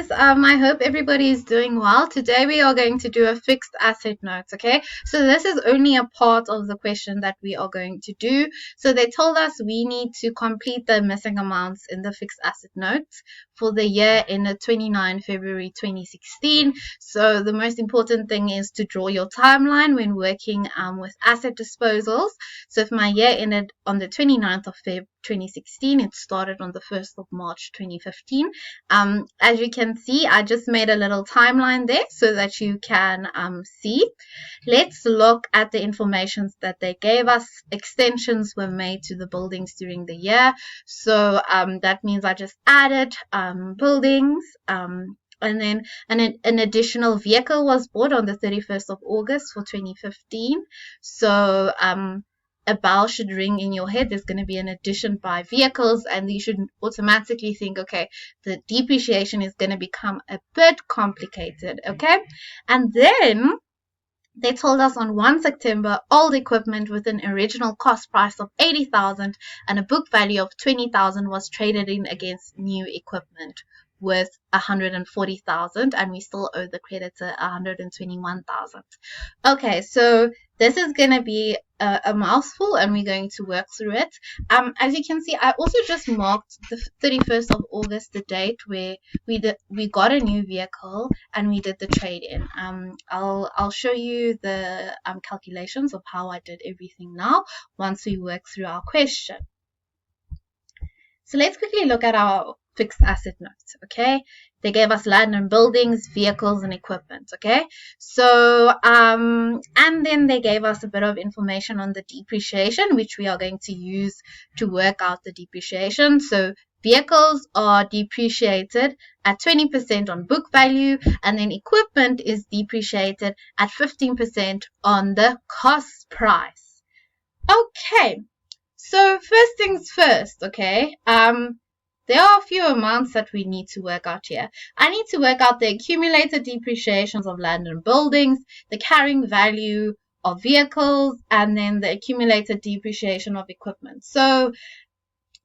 guys, I hope everybody is doing well. Today we are going to do a fixed asset notes, okay? So this is only a part of the question that we are going to do. So they told us we need to complete the missing amounts in the fixed asset notes for the year ended 29 February 2016. So the most important thing is to draw your timeline when working with asset disposals. So if my year ended on the 29th of Feb 2016, it started on the 1st of March 2015. As you can see, I just made a little timeline there so that you can see. Let's look at the information that they gave us. Extensions were made to the buildings during the year. So that means I just added buildings. And then an additional vehicle was bought on the 31st of August for 2015. So a bell should ring in your head. There's going to be an addition by vehicles, and you should automatically think, okay, the depreciation is going to become a bit complicated, okay? And then they told us on 1 September, old equipment with an original cost price of 80,000 and a book value of 20,000 was traded in against new equipment with 140,000, and we still owe the creditor 121,000. Okay, so this is going to be a mouthful, and we're going to work through it. As you can see, I also just marked the 31st of August, the date where we got a new vehicle and we did the trade-in. I'll show you the calculations of how I did everything now once we work through our question. So let's quickly look at our fixed asset notes, okay? They gave us land and buildings, vehicles, and equipment, okay? So, and then they gave us a bit of information on the depreciation, which we are going to use to work out the depreciation. So, vehicles are depreciated at 20% on book value, and then equipment is depreciated at 15% on the cost price. Okay, so first things first, okay? There are a few amounts that we need to work out here. I need to work out the accumulated depreciations of land and buildings, the carrying value of vehicles, and then the accumulated depreciation of equipment. So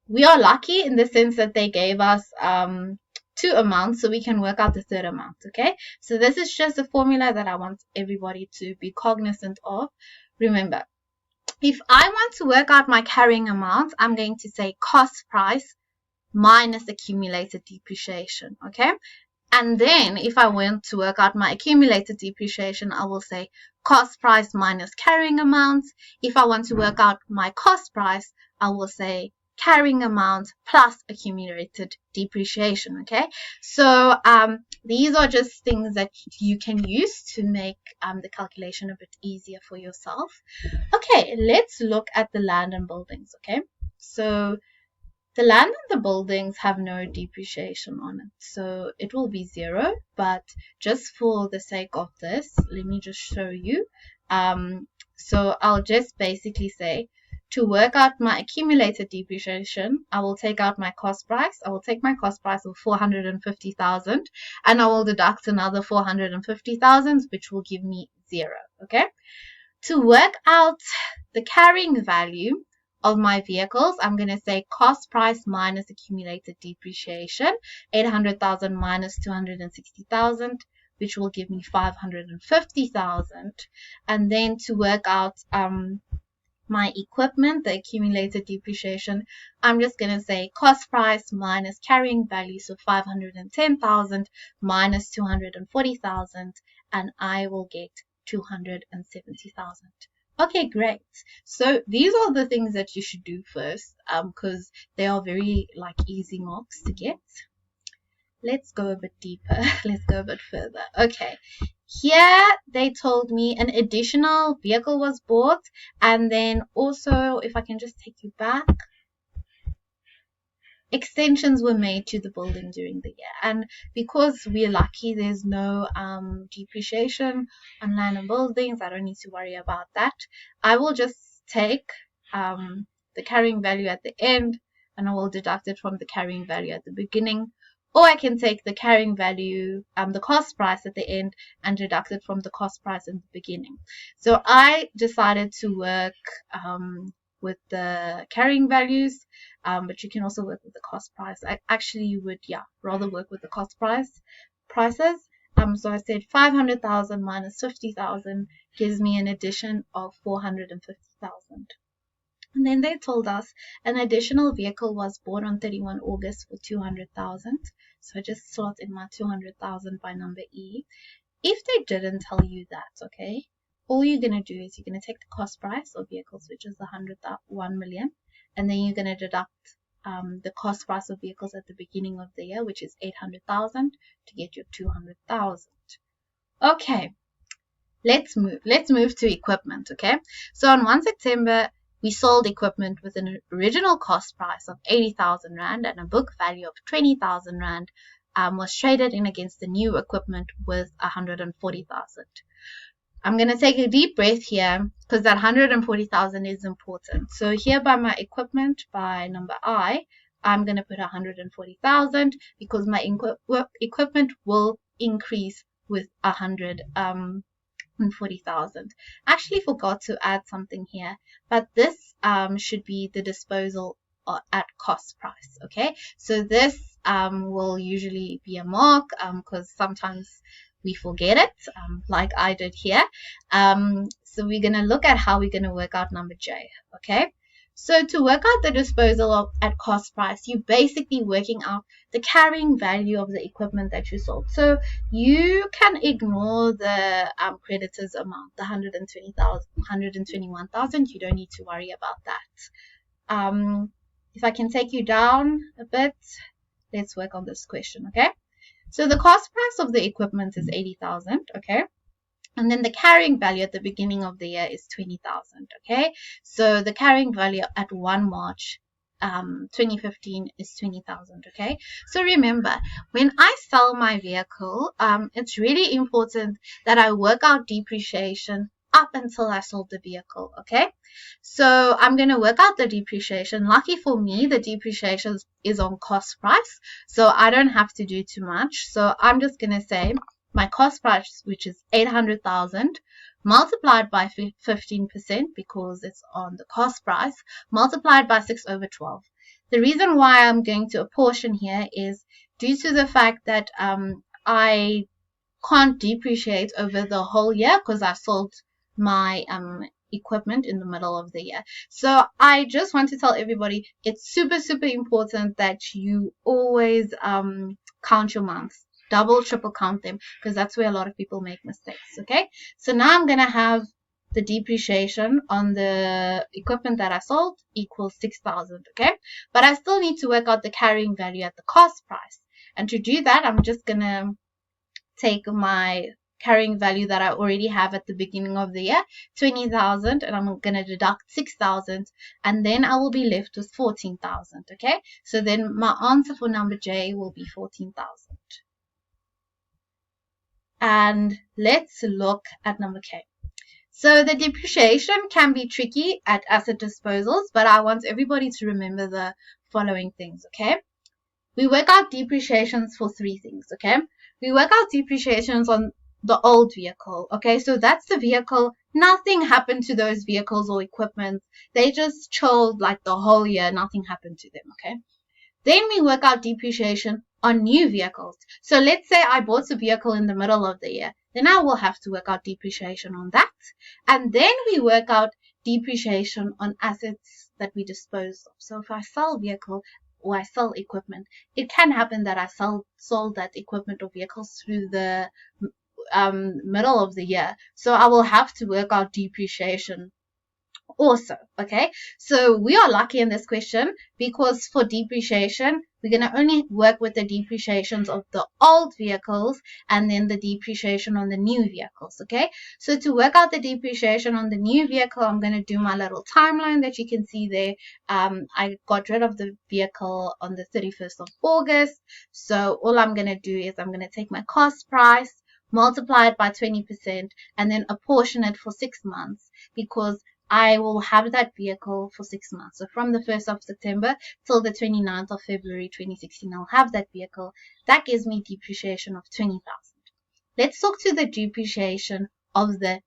we are lucky in the sense that they gave us 2 amounts, so we can work out the third amount, okay? So this is just a formula that I want everybody to be cognizant of. Remember, if I want to work out my carrying amount, I'm going to say cost price minus accumulated depreciation, okay? And then if I want to work out my accumulated depreciation, I will say cost price minus carrying amount. If I want to work out my cost price, I will say carrying amount plus accumulated depreciation, okay? So these are just things that you can use to make the calculation a bit easier for yourself. Okay, let's look at the land and buildings, okay? So the land and the buildings have no depreciation on it, so it will be 0, but just for the sake of this, let me just show you. So I'll just basically say, to work out my accumulated depreciation, I will take out my cost price. I will take my cost price of 450,000, and I will deduct another 450,000, which will give me 0, okay? To work out the carrying value of my vehicles, I'm going to say cost price minus accumulated depreciation, 800,000 minus 260,000, which will give me 550,000. And then to work out my equipment, the accumulated depreciation, I'm just going to say cost price minus carrying value, so 510,000 minus 240,000, and I will get 270,000. Okay, great. So these are the things that you should do first, because they are very easy marks to get. Let's go a bit deeper. Let's go a bit further. Okay, here they told me an additional vehicle was bought, and then also, if I can just take you back, extensions were made to the building during the year, and because we're lucky there's no depreciation on land and buildings, I don't need to worry about that. I will just take the carrying value at the end, and I will deduct it from the carrying value at the beginning, or I can take the carrying value, the cost price at the end, and deduct it from the cost price in the beginning. So I decided to work with the carrying values, but you can also work with the cost price. I actually would, rather work with the cost prices. So I said 500,000 minus 50,000 gives me an addition of 450,000. And then they told us an additional vehicle was bought on 31 August for 200,000. So I just slot in my 200,000 by number E. If they didn't tell you that, okay, all you're going to do is you're going to take the cost price of vehicles, which is 1 million, and then you're going to deduct the cost price of vehicles at the beginning of the year, which is 800,000, to get your 200,000. Okay, let's move to equipment, okay? So on 1 September, we sold equipment with an original cost price of 80,000 Rand and a book value of 20,000 Rand. Was traded in against the new equipment with 140,000. I'm going to take a deep breath here because that 140,000 is important. So here by my equipment, by number I, I'm going to put 140,000 because my equipment will increase with 140,000. Actually forgot to add something here, but this should be the disposal at cost price. Okay, so this will usually be a mark because sometimes we forget it, like I did here. So we're going to look at how we're going to work out number J. Okay, so to work out the disposal at cost price, you're basically working out the carrying value of the equipment that you sold. So you can ignore the creditors amount, the 121,000. You don't need to worry about that. If I can take you down a bit, let's work on this question, okay? So the cost price of the equipment is 80,000, okay? And then the carrying value at the beginning of the year is 20,000, okay? So the carrying value at 1 March 2015 is 20,000, okay? So remember, when I sell my vehicle, it's really important that I work out depreciation up until I sold the vehicle, okay? So I'm going to work out the depreciation. Lucky for me, the depreciation is on cost price, so I don't have to do too much. So I'm just going to say my cost price, which is 800,000, multiplied by 15% because it's on the cost price, multiplied by 6/12. The reason why I'm going to apportion here is due to the fact that I can't depreciate over the whole year because I sold my equipment in the middle of the year. So I just want to tell everybody it's super important that you always count your months, double, triple count them, because that's where a lot of people make mistakes. Okay, so now I'm gonna have the depreciation on the equipment that I sold equals 6,000. Okay, but I still need to work out the carrying value at the cost price, and to do that I'm just gonna take my carrying value that I already have at the beginning of the year, 20,000, and I'm going to deduct 6,000, and then I will be left with 14,000, okay? So then my answer for number J will be 14,000. And let's look at number K. So the depreciation can be tricky at asset disposals, but I want everybody to remember the following things, okay? We work out depreciations for 3 things, okay? We work out depreciations on the old vehicle, okay? So that's the vehicle. Nothing happened to those vehicles or equipment. They just chilled like the whole year. Nothing happened to them, okay? Then we work out depreciation on new vehicles. So let's say I bought a vehicle in the middle of the year. Then I will have to work out depreciation on that. And then we work out depreciation on assets that we dispose of. So if I sell a vehicle, or I sell equipment, it can happen that I sold that equipment or vehicles through the middle of the year. So I will have to work out depreciation also, okay? So we are lucky in this question because for depreciation, we're going to only work with the depreciations of the old vehicles and then the depreciation on the new vehicles, okay? So to work out the depreciation on the new vehicle, I'm going to do my little timeline that you can see there. I got rid of the vehicle on the 31st of August. So all I'm going to do is I'm going to take my cost price, multiply it by 20%, and then apportion it for 6 months because I will have that vehicle for 6 months. So from the 1st of September till the 29th of February 2016, I'll have that vehicle. That gives me depreciation of 20,000. Let's talk to the depreciation of the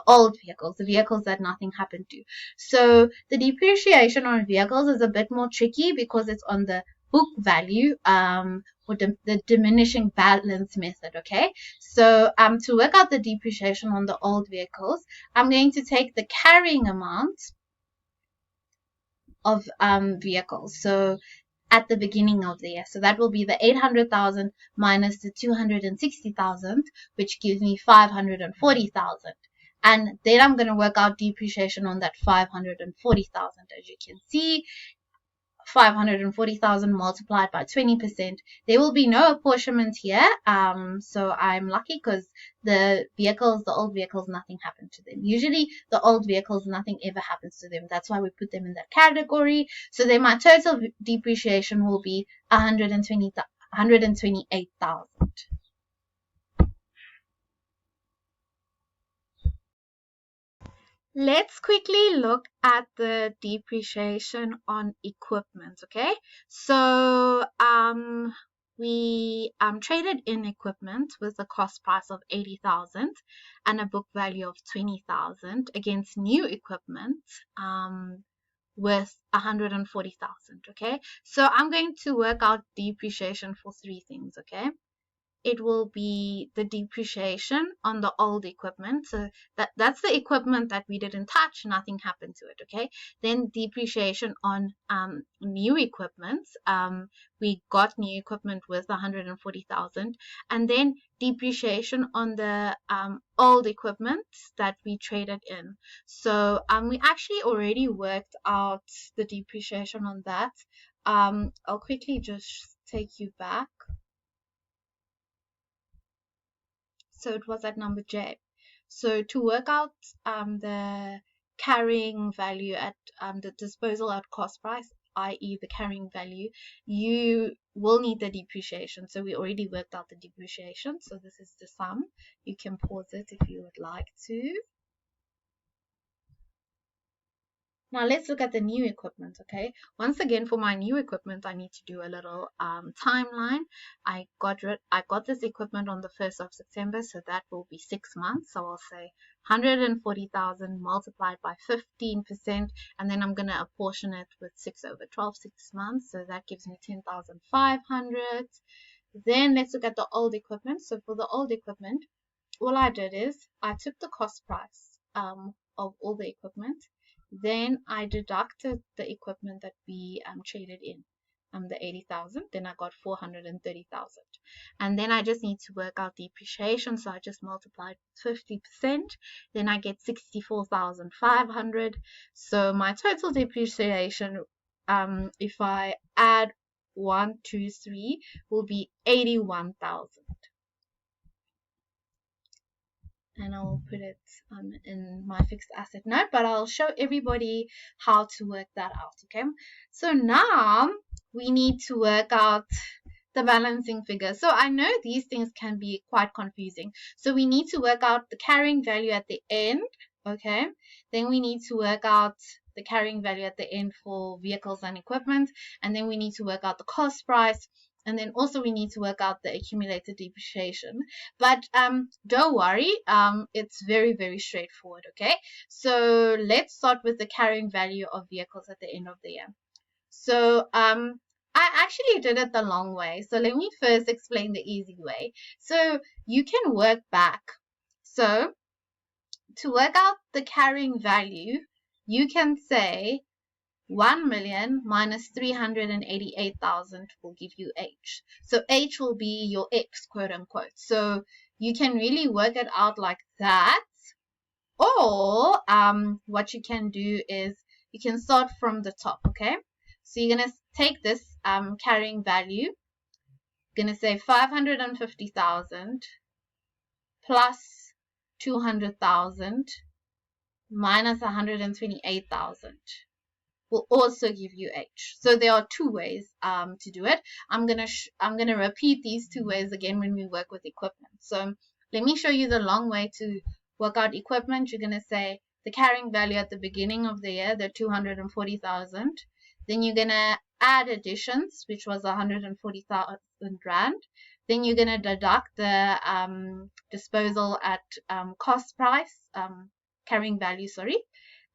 old vehicles, the vehicles that nothing happened to. So the depreciation on vehicles is a bit more tricky because it's on the book value, or the diminishing balance method. Okay, so to work out the depreciation on the old vehicles, I'm going to take the carrying amount of vehicles. So at the beginning of the year. So that will be the 800,000 minus the 260,000, which gives me 540,000. And then I'm going to work out depreciation on that 540,000. As you can see, 540,000 multiplied by 20%. There will be no apportionment here. So I'm lucky because the old vehicles, nothing happened to them. Usually the old vehicles, nothing ever happens to them. That's why we put them in that category. So then my total depreciation will be 128,000. Let's quickly look at the depreciation on equipment, okay? So we traded in equipment with a cost price of 80,000 and a book value of 20,000 against new equipment with 140,000, okay? So I'm going to work out depreciation for three things, okay? It will be the depreciation on the old equipment. So that's the equipment that we didn't touch, nothing happened to it, okay? Then depreciation on new equipment. We got new equipment with 140,000, and then depreciation on the old equipment that we traded in. So we actually already worked out the depreciation on that. I'll quickly just take you back. So it was at number J. So to work out the carrying value at the disposal at cost price, i.e. the carrying value, you will need the depreciation. So we already worked out the depreciation. So this is the sum. You can pause it if you would like to. Now let's look at the new equipment, okay? Once again, for my new equipment, I need to do a little timeline. I got this equipment on the 1st of September, so that will be 6 months. So I'll say 140,000 multiplied by 15%, and then I'm going to apportion it with 6 over 12, 6 months. So that gives me 10,500. Then let's look at the old equipment. So for the old equipment, all I did is I took the cost price of all the equipment. Then I deducted the equipment that we traded in, the 80,000. Then I got 430,000. And then I just need to work out depreciation. So I just multiplied 50%. Then I get 64,500. So my total depreciation, if I add 1, 2, 3, will be 81,000. And I'll put it in my fixed asset note, but I'll show everybody how to work that out, okay? So now we need to work out the balancing figure. So I know these things can be quite confusing. So we need to work out the carrying value at the end, okay? Then we need to work out the carrying value at the end for vehicles and equipment, and then we need to work out the cost price. And then also we need to work out the accumulated depreciation. But don't worry, it's very, very straightforward, okay? So let's start with the carrying value of vehicles at the end of the year. So I actually did it the long way. So let me first explain the easy way. So you can work back. So to work out the carrying value, you can say 1 million minus 388,000 will give you H. So H will be your X, quote unquote. So you can really work it out like that. Or what you can do is you can start from the top, okay? So you're going to take this carrying value. You're going to say 550,000 plus 200,000 minus 128,000. will also give you H. So there are two ways to do it. I'm gonna repeat these two ways again when we work with equipment. So let me show you the long way to work out equipment. You're gonna say the carrying value at the beginning of the year, the 240,000. Then you're gonna add additions, which was 140,000 Rand. Then you're going to deduct the disposal at cost price, carrying value, sorry.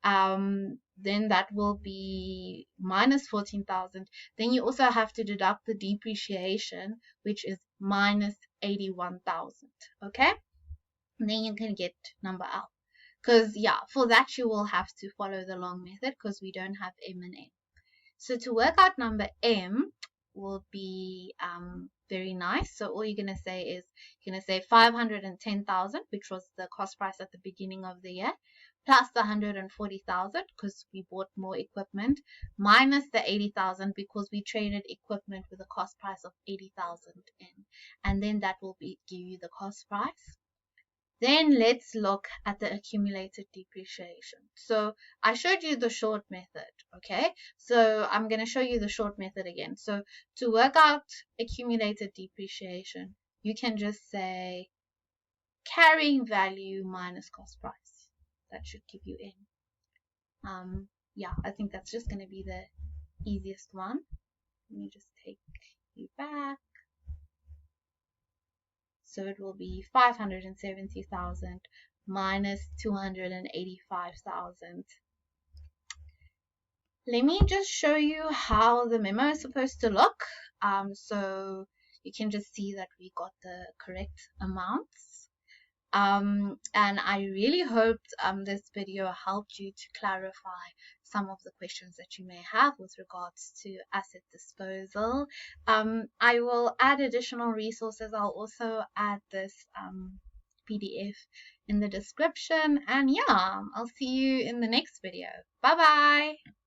Then that will be minus 14,000. Then you also have to deduct the depreciation, which is minus 81,000. Okay? And then you can get number L. Because, yeah, for that you will have to follow the long method because we don't have M and N. So to work out number M will be very nice. So all you're going to say is, you're going to say 510,000, which was the cost price at the beginning of the year, plus the 140,000 because we bought more equipment, minus the 80,000 because we traded equipment with a cost price of 80,000 in. And then that will give you the cost price. Then let's look at the accumulated depreciation. So I showed you the short method, okay? So I'm going to show you the short method again. So to work out accumulated depreciation, you can just say carrying value minus cost price. That should give you N. Yeah, I think that's just going to be the easiest one. Let me just take you back. So it will be 570,000 minus 285,000. Let me just show you how the memo is supposed to look. So you can just see that we got the correct amounts. And I really hoped this video helped you to clarify some of the questions that you may have with regards to asset disposal. I will add additional resources. I'll also add this PDF in the description. And yeah, I'll see you in the next video. Bye bye.